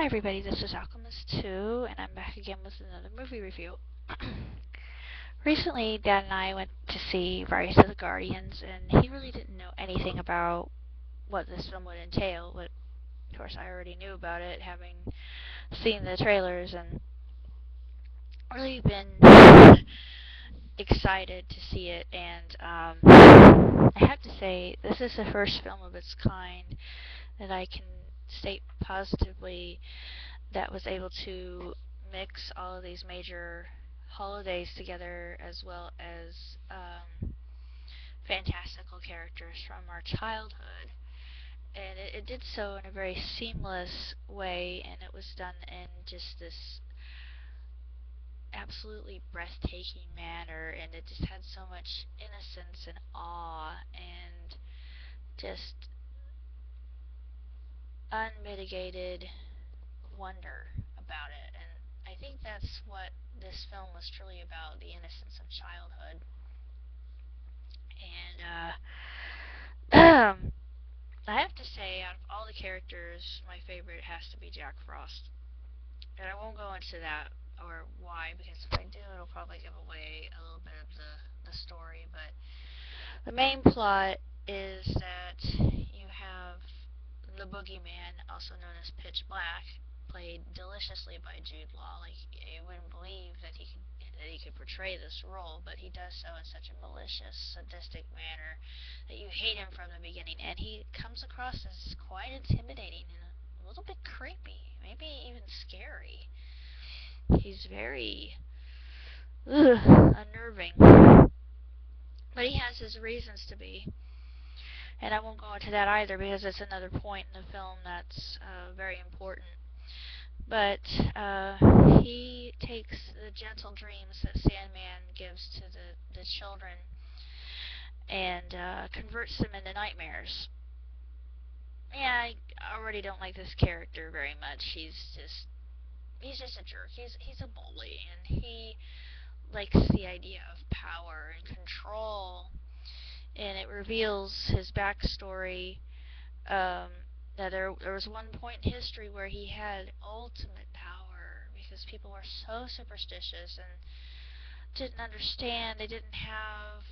Hi everybody, this is Alchemist2, and I'm back again with another movie review. Recently, Dad and I went to see Rise of the Guardians, and he really didn't know anything about what this film would entail, but of course I already knew about it, having seen the trailers, and really been excited to see it, and I have to say, this is the first film of its kind that I can state positively that was able to mix all of these major holidays together, as well as fantastical characters from our childhood. And it did so in a very seamless way, and it was done in just this absolutely breathtaking manner, and it just had so much innocence and awe and just unmitigated wonder about it. And I think that's what this film was truly about, the innocence of childhood. And I have to say, out of all the characters, my favorite has to be Jack Frost. And I won't go into that or why, because if I do, it'll probably give away a little bit of the story. But the main plot is that you have the boogeyman, also known as Pitch Black, played deliciously by Jude Law. Like, you wouldn't believe that he could portray this role, but he does so in such a malicious, sadistic manner that you hate him from the beginning, and he comes across as quite intimidating and a little bit creepy, maybe even scary. He's very unnerving, but he has his reasons to be. And I won't go into that either, because it's another point in the film that's very important. But he takes the gentle dreams that Sandman gives to the children and converts them into nightmares. Yeah, I already don't like this character very much. He's just a jerk. He's a bully, and he likes the idea of power and control. And it reveals his backstory. Um, that there was one point in history where he had ultimate power because people were so superstitious and didn't understand. They didn't have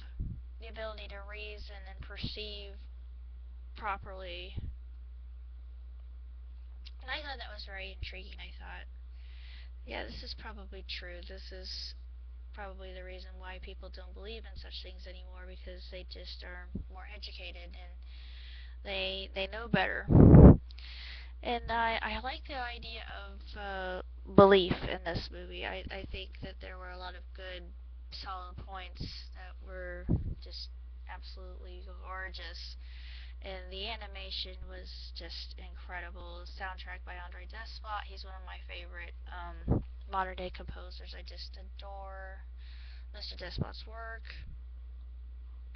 the ability to reason and perceive properly. And I thought that was very intriguing. I thought, yeah, this is probably true. This is probably the reason why people don't believe in such things anymore, because they just are more educated and they know better. And I like the idea of belief in this movie. I think that there were a lot of good, solid points that were just absolutely gorgeous. And the animation was just incredible. The soundtrack by Andre Despot. He's one of my favorite modern day composers. I just adore Mr. Despot's work.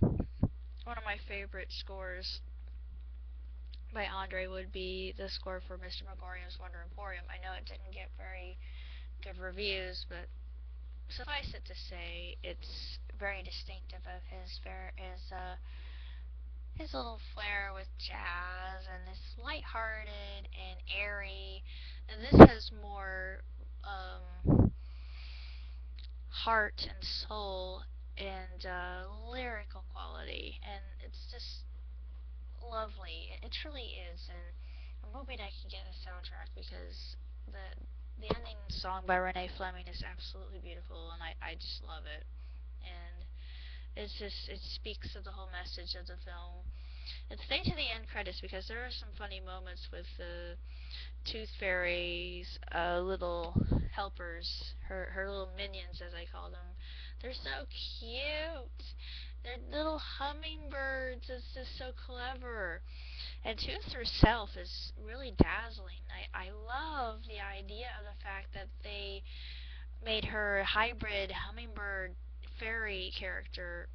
One of my favorite scores by Andre would be the score for Mr. Megorium's Wonder Emporium. I know it didn't get very good reviews, but suffice it to say, it's very distinctive of his little flair with jazz, and it's lighthearted and airy. And this has more heart and soul and lyrical quality, and it's just lovely. It truly is, and I'm hoping I can get a soundtrack, because the ending song by Rene Flemming is absolutely beautiful, and I just love it. And it speaks to the whole message of the film. And stay to the end credits, because there are some funny moments with the Tooth Fairy's little helpers, her little minions, as I call them. They're so cute. They're little hummingbirds. It's just so clever. And Tooth herself is really dazzling. I love the idea of the fact that they made her a hybrid hummingbird fairy character,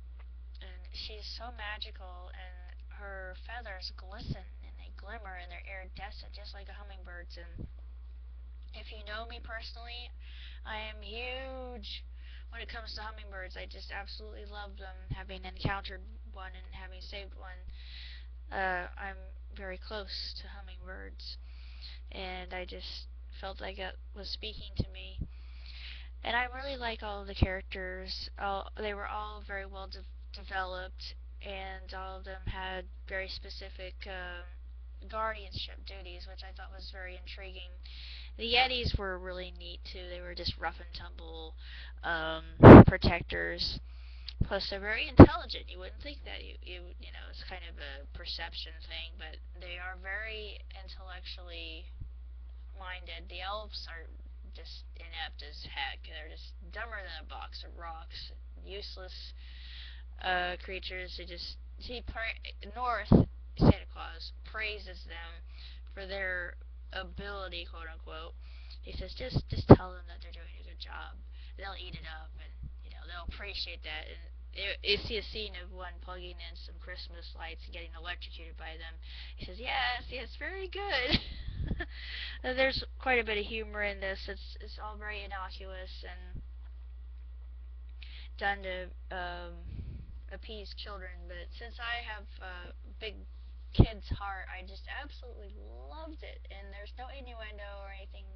and she's so magical, and her feathers glisten and they glimmer and they're iridescent just like a hummingbird's. And if you know me personally, I am huge when it comes to hummingbirds. I just absolutely love them, having encountered one and having saved one. I'm very close to hummingbirds, and I just felt like it was speaking to me. And I really like all of the characters. They were all very well developed, and all of them had very specific guardianship duties, which I thought was very intriguing. The Yetis were really neat too. They were just rough and tumble protectors. Plus, they're very intelligent. You wouldn't think that. You know, it's kind of a perception thing, but they are very intellectually minded. The elves are just inept as heck. They're just dumber than a box of rocks. Useless creatures. They just North Santa Claus praises them for their ability, quote unquote. He says, just tell them that they're doing a good job. They'll eat it up, and they'll appreciate that. And you see a scene of one plugging in some Christmas lights and getting electrocuted by them. He says, yes, very good. There's quite a bit of humor in this. It's all very innocuous and done to appease children. But since I have a big kid's heart, I just absolutely loved it. And there's no innuendo or anything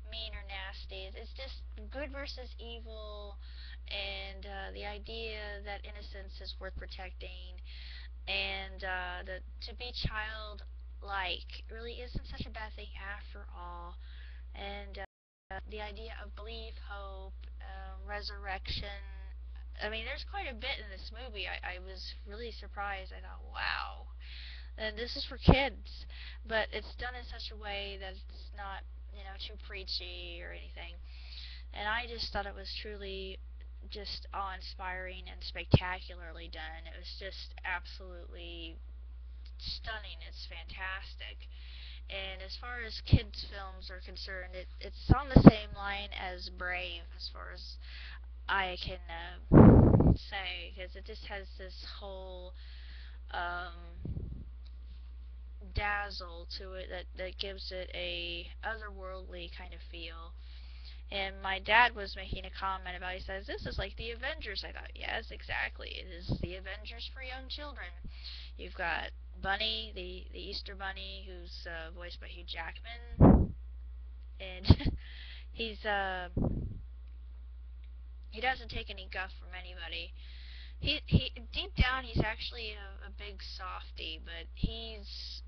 mean or nasty. It's just good versus evil, and the idea that innocence is worth protecting, and that to be childlike really isn't such a bad thing after all. And the idea of belief, hope, resurrection. I mean, there's quite a bit in this movie. I was really surprised. I thought, wow, and this is for kids, but it's done in such a way that it's not, too preachy or anything. And I just thought it was truly just awe-inspiring and spectacularly done. It was just absolutely stunning. It's fantastic. And as far as kids' films are concerned, it's on the same line as Brave, as far as I can say, because it just has this whole dazzle to it that gives it a otherworldly kind of feel. And my dad was making a comment about it. He says, this is like the Avengers. I thought, yes, exactly. It is the Avengers for young children. You've got Bunny, the Easter Bunny, who's voiced by Hugh Jackman. And he doesn't take any guff from anybody. He deep down, he's actually a big softy, but he's,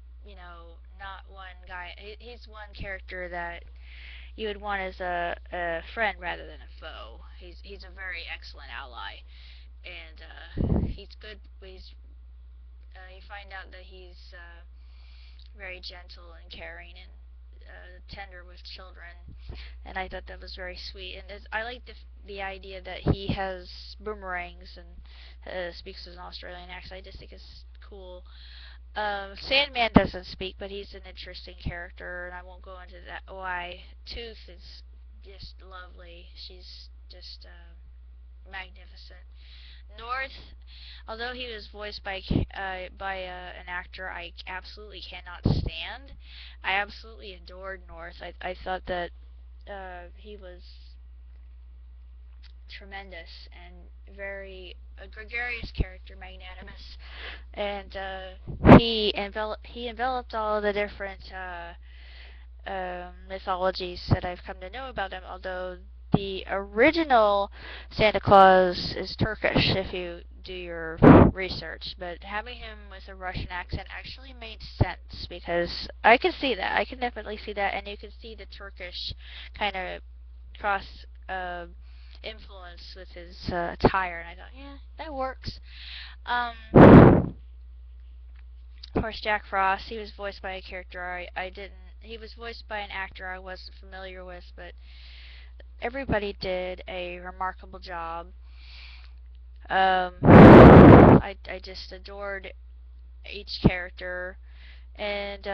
not one guy. He's one character that you would want as a friend rather than a foe. He's a very excellent ally, and he's good. You find out that he's very gentle and caring and tender with children, and I thought that was very sweet. And I like the idea that he has boomerangs and speaks with an Australian accent. I just think it's cool. Sandman doesn't speak, but he's an interesting character, and I won't go into that. Why Tooth is just lovely. She's just magnificent. North, although he was voiced by an actor I absolutely cannot stand, I absolutely adored North. I thought that he was tremendous and very a gregarious character, magnanimous, and he enveloped all the different mythologies that I've come to know about him. Although the original Santa Claus is Turkish, if you do your research, but having him with a Russian accent actually made sense, because I could see that. I can definitely see that, and you could see the Turkish kind of cross influence with his attire, and I thought, yeah, that works. Of course, Jack Frost, he was voiced by a character I didn't, he was voiced by an actor I wasn't familiar with, but everybody did a remarkable job. I just adored each character. And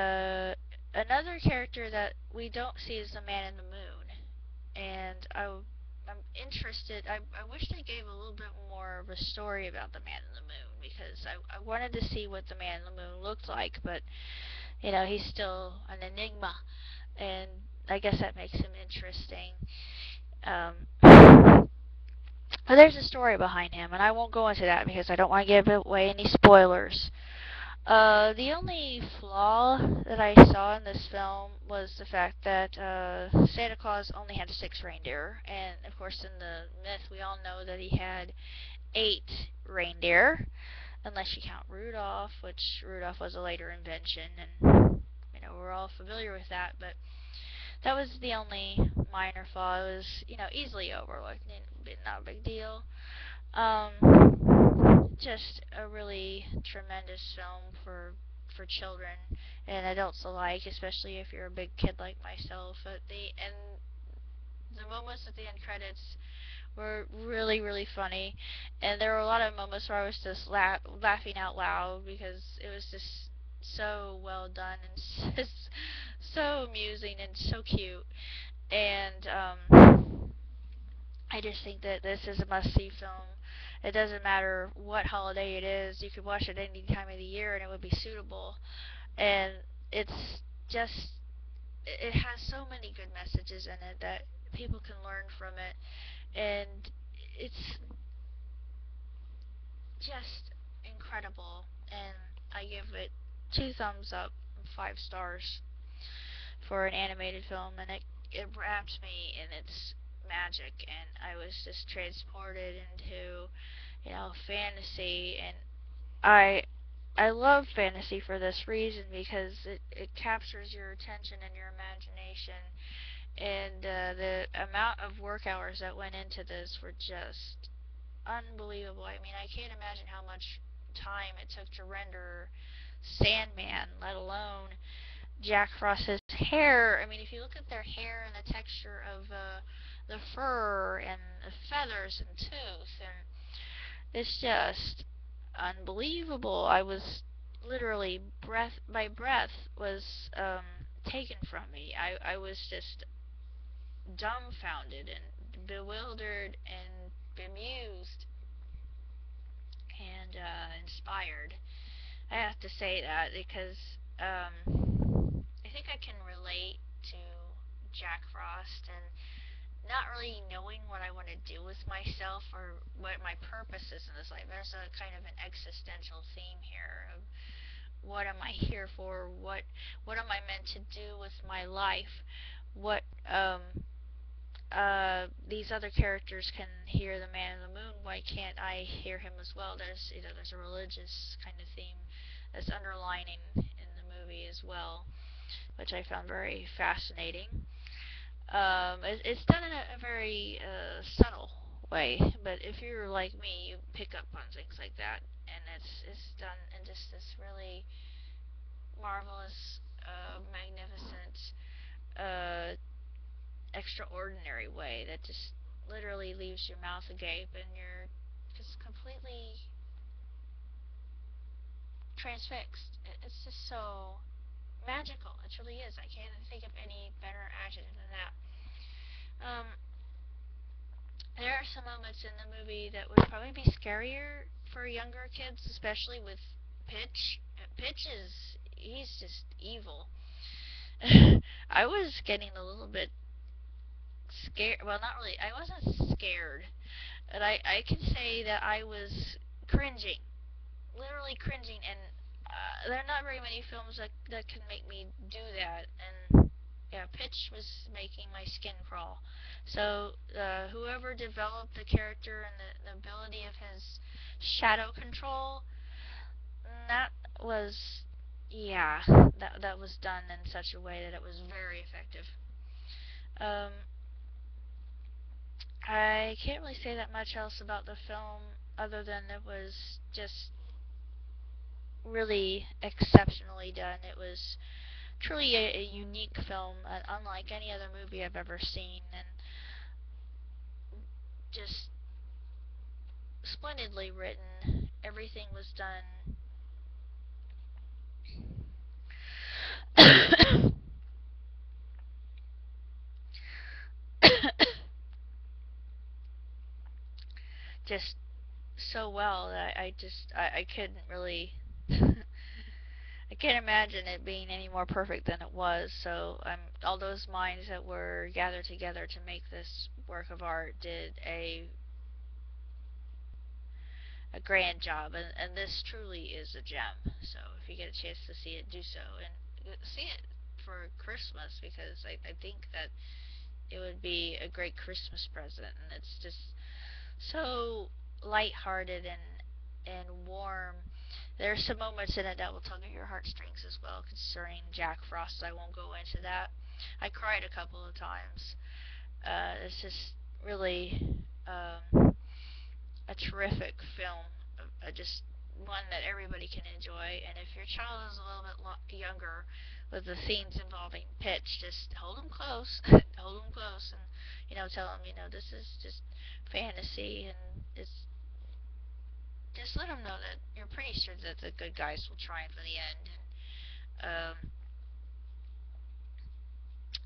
another character that we don't see is the Man in the Moon. And I'm interested. I wish they gave a little bit more of a story about the Man in the Moon, because I wanted to see what the Man in the Moon looked like, but he's still an enigma, and I guess that makes him interesting. But there's a story behind him, and I won't go into that because I don't want to give away any spoilers. The only flaw that I saw in this film was the fact that Santa Claus only had 6 reindeer, and of course in the myth we all know that he had 8 reindeer, unless you count Rudolph, which Rudolph was a later invention, and we're all familiar with that. But that was the only minor flaw. It was easily overlooked, not a big deal. Just a really tremendous film for children and adults alike, especially if you're a big kid like myself. The moments at the end credits were really, really funny, and there were a lot of moments where I was just laughing out loud because it was just so well done and just so amusing and so cute. And I just think that this is a must-see film. It doesn't matter what holiday it is. You could watch it any time of the year and it would be suitable. And it's just, it has so many good messages in it that people can learn from it. And it's just incredible. And I give it 2 thumbs up, 5 stars for an animated film. And it wrapped me in its magic. And I was just transported into fantasy, and I I love fantasy for this reason because it captures your attention and your imagination, and the amount of work hours that went into this were just unbelievable. I mean, I can't imagine how much time it took to render Sandman, let alone Jack Frost's hair. I mean, if you look at their hair and the texture of the fur and the feathers and tooth, and it's just unbelievable. I was literally breath by breath was taken from me. I was just dumbfounded and bewildered and bemused and inspired. I have to say that because I think I can relate to Jack Frost and not really knowing what I want to do with myself or what my purpose is in this life. There's a kind of an existential theme here of what am I here for? What am I meant to do with my life? What these other characters can hear the man in the moon. Why can't I hear him as well? There's a religious kind of theme that's underlining in the movie as well, which I found very fascinating. It's done in a very subtle way, but if you're like me, you pick up on things like that, and it's done in just this really marvelous, magnificent, uh, extraordinary way that just literally leaves your mouth agape, and you're just completely transfixed. It's just so magical. It truly is. I can't think of any better adjective than that. Um, There are some moments in the movie that would probably be scarier for younger kids, especially with Pitch. Pitch he's just evil. I was getting a little bit scared. Well, not really. I wasn't scared, but I can say that I was cringing, literally cringing, and there are not very many films that can make me do that. And yeah, Pitch was making my skin crawl. So whoever developed the character and the ability of his shadow control, that was, yeah, that was done in such a way that it was very effective. Um, I can't really say that much else about the film other than it was just really exceptionally done. It was truly a unique film, unlike any other movie I've ever seen, and just splendidly written. Everything was done just so well that I couldn't really I can't imagine it being any more perfect than it was. So all those minds that were gathered together to make this work of art did a grand job, and this truly is a gem. So if you get a chance to see it, do so, and see it for Christmas, because I think that it would be a great Christmas present, and it's just so lighthearted and warm. There's some moments in it that will tug at your heartstrings as well concerning Jack Frost. I won't go into that. I cried a couple of times. It's just really a terrific film. Just one that everybody can enjoy. And if your child is a little bit younger, with the scenes involving pitch, just hold them close, hold them close, and tell them this is just fantasy, and it's just let them know that you're pretty sure that the good guys will triumph in the end. And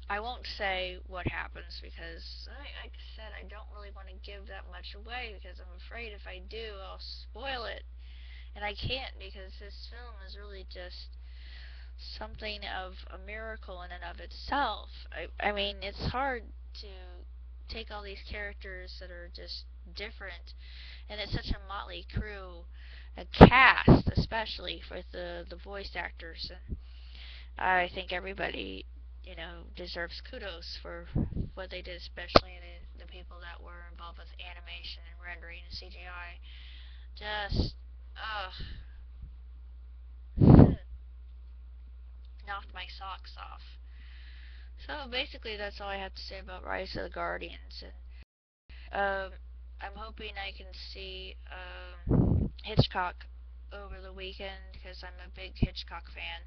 I won't say what happens because, like I said, I don't really want to give that much away because I'm afraid if I do, I'll spoil it. And I can't because this film is really just something of a miracle in and of itself. I mean, it's hard to take all these characters that are just different, and it's such a motley crew, a cast especially for the voice actors, and I think everybody deserves kudos for what they did, especially the people that were involved with animation and rendering and CGI. Just, knocked my socks off. So basically, that's all I have to say about Rise of the Guardians. And I'm hoping I can see Hitchcock over the weekend because I'm a big Hitchcock fan.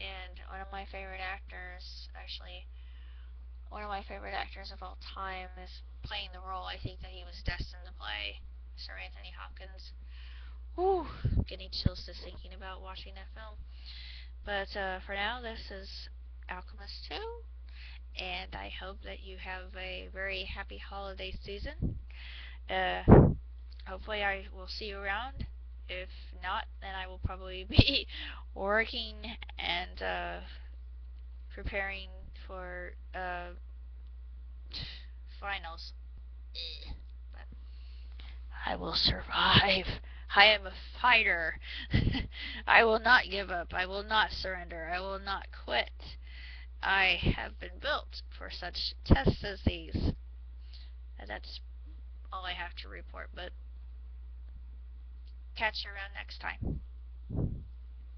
And one of my favorite actors, actually, one of my favorite actors of all time, is playing the role I think that he was destined to play, Sir Anthony Hopkins. Whew, getting chills just thinking about watching that film. But for now, this is Alchemist 2, and I hope that you have a very happy holiday season. Uh, Hopefully, I will see you around. If not, then I will probably be working and preparing for finals. But I will survive. I am a fighter. I will not give up. I will not surrender. I will not quit. I have been built for such tests as these. And that's all I have to report. But catch you around next time.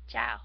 Ciao.